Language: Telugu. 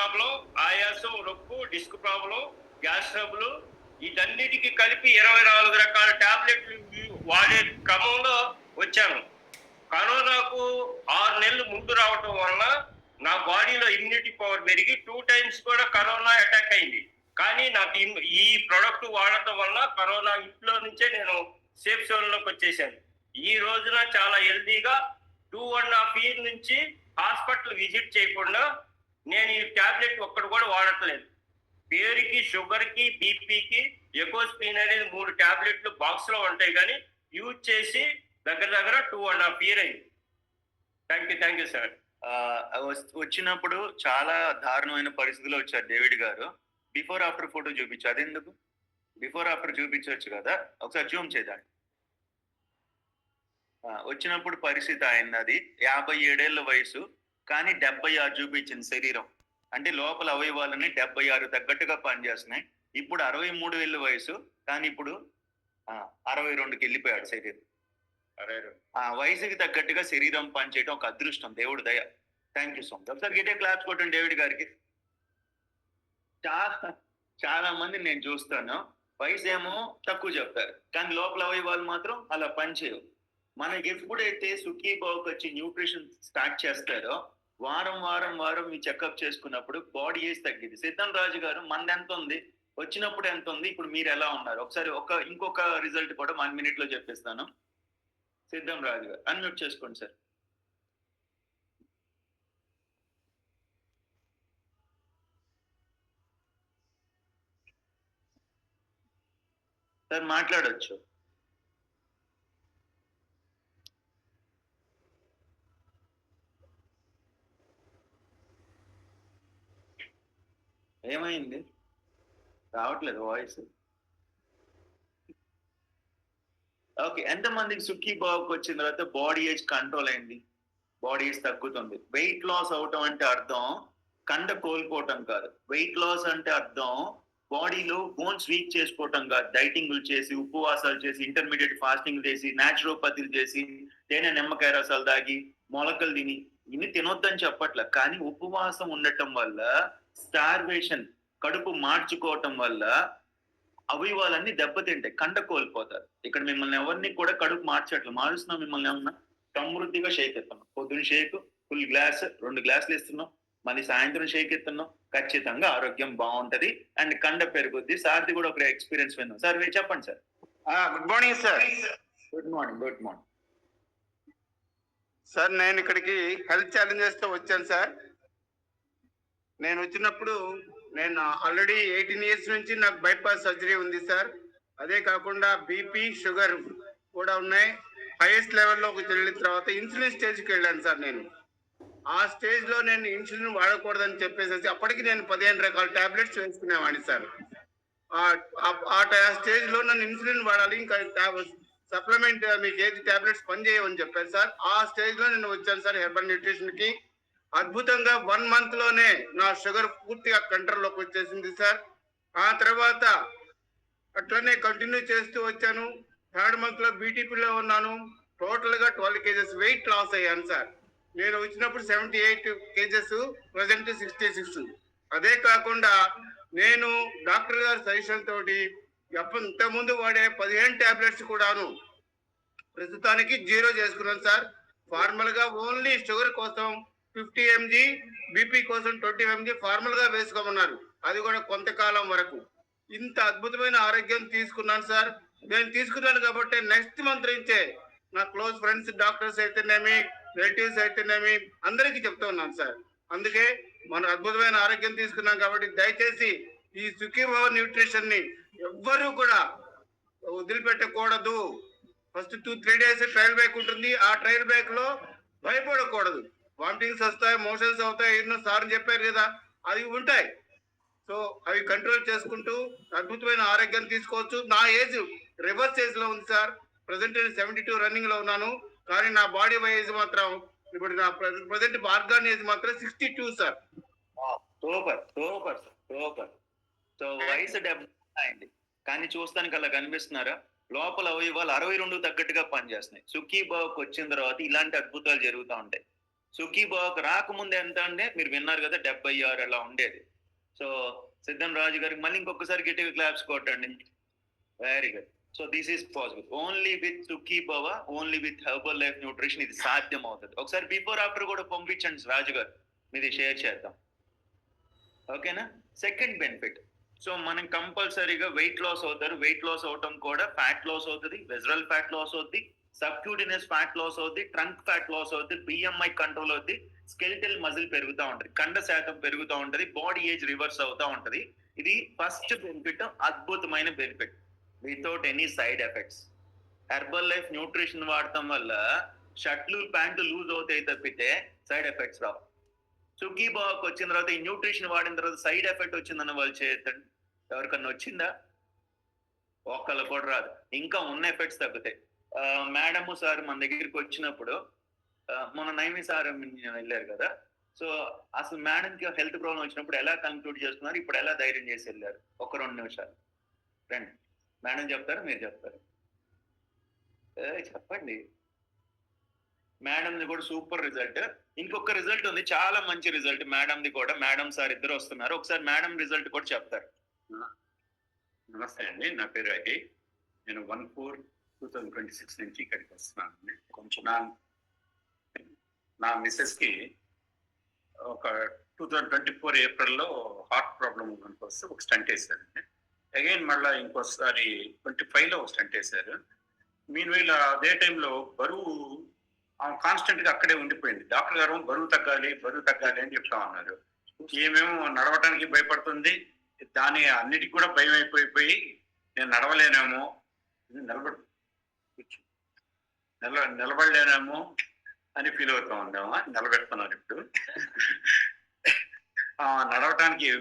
ప్రాబ్లం, ఆయాసం, నొప్పు, డిస్క్ ప్రాబ్లం, గ్యాస్ ట్రబుల్ వీటన్నిటికి కలిపి 24 రకాల టాబ్లెట్లు వాడే క్రమంలో వచ్చాను. కరోనాకు 6 నెలలు ముందు రావటం వల్ల నా బాడీలో ఇమ్యూనిటీ పవర్ పెరిగి 2 టైమ్స్ కూడా కరోనా అటాక్ అయింది. కానీ నాకు ఈ ప్రొడక్ట్ వాడటం వల్ల కరోనా ఇంట్లో నుంచే నేను సేఫ్ జోన్లోకి వచ్చేసాను. ఈ రోజున చాలా హెల్దీగా 2.5 ఇయర్ నుంచి హాస్పిటల్ విజిట్ చేయకుండా నేను ఈ టాబ్లెట్ ఒక్కడు కూడా వాడట్లేదు. పేరుకి, షుగర్కి, బీపీకి ఎకోస్పిన్ అనేది 3 టాబ్లెట్లు బాక్స్ లో ఉంటాయి, కానీ యూజ్ చేసి దగ్గర 2.5 ఇయర్ అయింది. Thank you sir. వచ్చినప్పుడు చాలా దారుణమైన పరిస్థితిలో వచ్చారు డేవిడ్ గారు. బిఫోర్ ఆఫ్టర్ ఫోటో చూపించు. అదెందుకు? బిఫోర్ ఆఫ్టర్ చూపించవచ్చు కదా, ఒకసారి జూమ్ చేద్దాం. వచ్చినప్పుడు పరిస్థితి ఆయనది 57 ఏళ్ల వయసు, కానీ 76 చూపించింది శరీరం. అంటే లోపల అవయవాలని 76 తగ్గట్టుగా పనిచేస్తున్నాయి. ఇప్పుడు 63 ఏళ్ళ వయసు, కానీ ఇప్పుడు 62కి వెళ్ళిపోయాడు శరీరం. ఆ వయసుకి తగ్గట్టుగా శరీరం పనిచేయడం ఒక అదృష్టం, దేవుడి దయ. Thank you so much. ఒకసారి గిటే క్లాప్స్ కొట్టండి డేవిడ్ గారికి. చాలా మంది నేను చూస్తాను, వయసు ఏమో తక్కువ చెప్తారు, కానీ లోపల అవయవాలు మాత్రం అలా పనిచేయవు. మనకి ఎప్పుడైతే సుఖీబాబుకి వచ్చి న్యూట్రిషన్ స్టార్ట్ చేస్తారో వారం మీ చెకప్ చేసుకున్నప్పుడు బాడీ ఏజ్ తగ్గింది. సిద్ధం రాజు గారు, మనది ఎంత ఉంది, వచ్చినప్పుడు ఎంత ఉంది, ఇప్పుడు మీరు ఎలా ఉన్నారు? ఒకసారి ఇంకొక రిజల్ట్ కూడా 1 minute లో చెప్పిస్తాను. సిద్ధం రాజు గారు అన్మ్యూట్ చేసుకోండి సార్. సార్ మాట్లాడొచ్చు. ఏమైంది? రావట్లేదు వాయిస్. ఓకే, ఎంతమందికి సుఖీ బాబుకి వచ్చిన తర్వాత బాడీ ఏజ్ కంట్రోల్ అయింది, బాడీ ఏజ్ తగ్గుతుంది? వెయిట్ లాస్ అవటం అంటే అర్థం కండ కోల్పోవటం కాదు. వెయిట్ లాస్ అంటే అర్థం బాడీలో బోన్స్ వీక్ చేసుకోవటం కాదు. డైటింగ్లు చేసి, ఉపవాసాలు చేసి, ఇంటర్మీడియట్ ఫాస్టింగ్ చేసి, న్యాచురోపతిలు చేసి, తేనె నిమ్మకాయ రసాలు తాగి, మొలకలు తిని ఇన్ని తినొద్దని చెప్పట్ల. కానీ ఉపవాసం ఉండటం వల్ల, స్టార్వేషన్, కడుపు మార్చుకోవటం వల్ల అవయవాలన్నీ దెబ్బతింటాయి, కండ కోల్పోతారు. ఇక్కడ మిమ్మల్ని ఎవరిని కూడా కడుపు మార్చట్లు. మారుస్తున్నాం మిమ్మల్ని ఏమన్నా సమృద్ధిగా షేక్ ఎత్తున్నాం. పొద్దున్న షేక్ ఫుల్ గ్లాస్, 2 గ్లాసులు ఇస్తున్నాం, మళ్ళీ సాయంత్రం షేక్ ఎత్తున్నాం. ఖచ్చితంగా ఆరోగ్యం బాగుంటది అండ్ కండ పెరుగుద్ది. సార్ది కూడా ఒక ఎక్స్పీరియన్స్ విన్నాం. సార్ చెప్పండి sir. Good morning sir. Good morning. Sir, నేను ఇక్కడికి హెల్త్ ఛాలెంజెస్ తో వచ్చాను సార్. నేను వచ్చినప్పుడు నేను ఆల్రెడీ 18 years నుంచి నాకు బైపాస్ సర్జరీ ఉంది సార్. అదే కాకుండా బీపీ, షుగర్ కూడా ఉన్నాయి. హైయెస్ట్ లెవెల్లోకి వెళ్ళిన తర్వాత ఇన్సులిన్ స్టేజ్కి వెళ్ళాను సార్. నేను ఆ స్టేజ్ లో నేను ఇన్సులిన్ వాడకూడదని చెప్పేసి అప్పటికి నేను 15 రకాల టాబ్లెట్స్ వేసుకునేవాడిని సార్. ఆ స్టేజ్ లో నన్ను ఇన్సులిన్ వాడాలి, ఇంకా సప్లిమెంట్ మీకు ఏది టాబ్లెట్స్ పనిచేయవని చెప్పారు సార్. ఆ స్టేజ్ లో నేను వచ్చాను సార్ హెర్బల్ న్యూట్రిషన్ కి. అద్భుతంగా 1 month లోనే నా షుగర్ పూర్తిగా కంట్రోల్లోకి వచ్చేసింది సార్. ఆ తర్వాత అట్లనే కంటిన్యూ చేస్తూ వచ్చాను. 3rd month లో బీటీపీలో ఉన్నాను. టోటల్ గా 12 kgs వెయిట్ లాస్ అయ్యాను సార్. నేను వచ్చినప్పుడు 78 kgs, ప్రజెంట్ 66. అదే కాకుండా నేను డాక్టర్ గారి సజెషన్ తోటి ఇంతకుముందు వాడే 15 టాబ్లెట్స్ కూడాను ప్రస్తుతానికి 0 చేసుకున్నాను సార్. ఫార్మల్ గా ఓన్లీ షుగర్ కోసం 50 mg, బీపీ కోసం 20 mg ఫార్మల్ గా వేసుకోమన్నారు. అది కూడా కొంతకాలం వరకు. ఇంత అద్భుతమైన ఆరోగ్యం తీసుకున్నాను సార్. నేను తీసుకున్నాను కాబట్టి నెక్స్ట్ మంత్ నుంచే నా క్లోజ్ ఫ్రెండ్స్, డాక్టర్స్ అయితేనేమి, రిలేటివ్స్ అయితేనేమి అందరికీ చెప్తూ ఉన్నాను సార్. అందుకే మనం అద్భుతమైన ఆరోగ్యం తీసుకున్నాం కాబట్టి దయచేసి ఈ సుఖీభవ న్యూట్రిషన్ ని ఎవ్వరూ కూడా వదిలిపెట్టకూడదు. ఫస్ట్ 2-3 days ట్రయల్ బ్యాక్ ఉంటుంది. ఆ ట్రయల్ బ్యాక్ లో భయపడకూడదు. వామిటింగ్స్ వస్తాయి, మోషన్స్ అవుతాయి, ఎన్నో సార్లు చెప్పారు కదా, అవి ఉంటాయి. సో అవి కంట్రోల్ చేసుకుంటూ అద్భుతమైన ఆరోగ్యం తీసుకోవచ్చు. నా ఏజ్ రివర్స్ ఏజ్ లో ఉంది సార్. ప్రజెంట్ 72 రన్నింగ్ లో ఉన్నాను, కానీ నా బాడీ ఏజ్ మాత్రం ఇప్పుడు నా ప్రజెంట్ ఆర్గాన్ ఏజ్ మాత్రం 62 సార్. సూపర్. సో వయసు 70 అయింది, కానీ చూస్తానికి అలా కనిపిస్తున్నారా? లోపల అవయవాలు 62 తగ్గట్టుగా పనిచేస్తున్నాయి. సుఖీబాబుకి వచ్చిన తర్వాత ఇలాంటి అద్భుతాలు జరుగుతూ ఉంటాయి. సుఖీబాబుకి రాకముందు ఎంత అంటే మీరు విన్నారు కదా 76 అలా ఉండేది. సో సిద్ధం రాజు గారికి మళ్ళీ ఇంకొకసారి గట్టిగా క్లాప్స్ కొట్టండి. Very good. So this is possible only with Sukhibhava, only with herbal life nutrition ఇది సాధ్యం అవుతుంది. ఒకసారి బిఫోర్ ఆఫ్టర్ కూడా పంపించండి రాజు గారు, మీది షేర్ చేద్దాం. ఓకేనా? సెకండ్ బెనిఫిట్, సో మనం కంపల్సరీగా వెయిట్ లాస్ అవుతారు. వెయిట్ లాస్ అవటం కూడా ఫ్యాట్ లాస్ అవుతుంది, వెజరల్ ఫ్యాట్ లాస్ అవుతుంది, సబ్క్యూటినస్ ఫ్యాట్ లాస్ అవుతుంది, ట్రంక్ ఫ్యాట్ లాస్ అవుతుంది, బిఎంఐ కంట్రోల్ అవుతుంది, స్కెలిటల్ మజిల్ పెరుగుతూ ఉంటది, కండ శాతం పెరుగుతూ ఉంటది, బాడీ ఏజ్ రివర్స్ అవుతా ఉంటది. ఇది ఫస్ట్ బెనిఫిట్, అద్భుతమైన benefit without any side effects. Herbal life nutrition వాడటం వల్ల షర్ట్లు ప్యాంట్లు లూజ్ అవుతాయి తప్పితే సైడ్ ఎఫెక్ట్స్ రావు. సుఖీబాబుకి వచ్చిన తర్వాత ఈ న్యూట్రిషన్ వాడిన తర్వాత సైడ్ ఎఫెక్ట్ వచ్చిందన్న వాళ్ళు చేతండి, ఎవరికన్నా వచ్చిందా? ఒక్కళ్ళు కూడా రాదు. ఇంకా ఉన్న ఎఫెక్ట్స్ తగ్గుతాయి. మేడం సార్ మన దగ్గరికి వచ్చినప్పుడు మన నైమి సార్ వెళ్ళారు కదా, సో అసలు మేడంకి హెల్త్ ప్రాబ్లం వచ్చినప్పుడు ఎలా కన్క్లూడ్ చేస్తున్నారు, ఇప్పుడు ఎలా ధైర్యం చేసి వెళ్ళారు? ఒక 2 నిమిషాలు రండి. మేడం చెప్తారు, మీరు చెప్తారు. చెప్పండి. మేడంది కూడా సూపర్ రిజల్ట్. ఇంకొక రిజల్ట్ ఉంది, చాలా మంచి రిజల్ట్ మేడంది కూడా. మేడం సార్ ఇద్దరు వస్తున్నారు, ఒకసారి మేడం రిజల్ట్ కూడా చెప్తారు. నమస్తే అండి, నా పేరు అజయ్. నేను 1/4/2026 నుంచి ఇక్కడికి వస్తున్నాను. కొంచెం నా మిస్సెస్కి ఒక 2024 ఏప్రిల్లో హార్ట్ ప్రాబ్లం మనకు వస్తే ఒక స్టంట్ వేశారండి. అగైన్ మళ్ళీ ఇంకోసారి 25లో ఒక స్టంట్ వేశారు. మీన్ అదే టైంలో బరువు కాన్స్టెంట్ గా అక్కడే ఉండిపోయింది. డాక్టర్ గారు బరువు తగ్గాలి అని చెప్తా ఉన్నారు. ఏమేమో నడవటానికి భయపడుతుంది, దాని అన్నిటికి కూడా భయం అయిపోయి నేను నడవలేనేమో, నిలబడలేనేమో అని ఫీల్ అవుతా ఉన్నామా. నిలబెడుతున్నారు ఇప్పుడు. నడవటానికి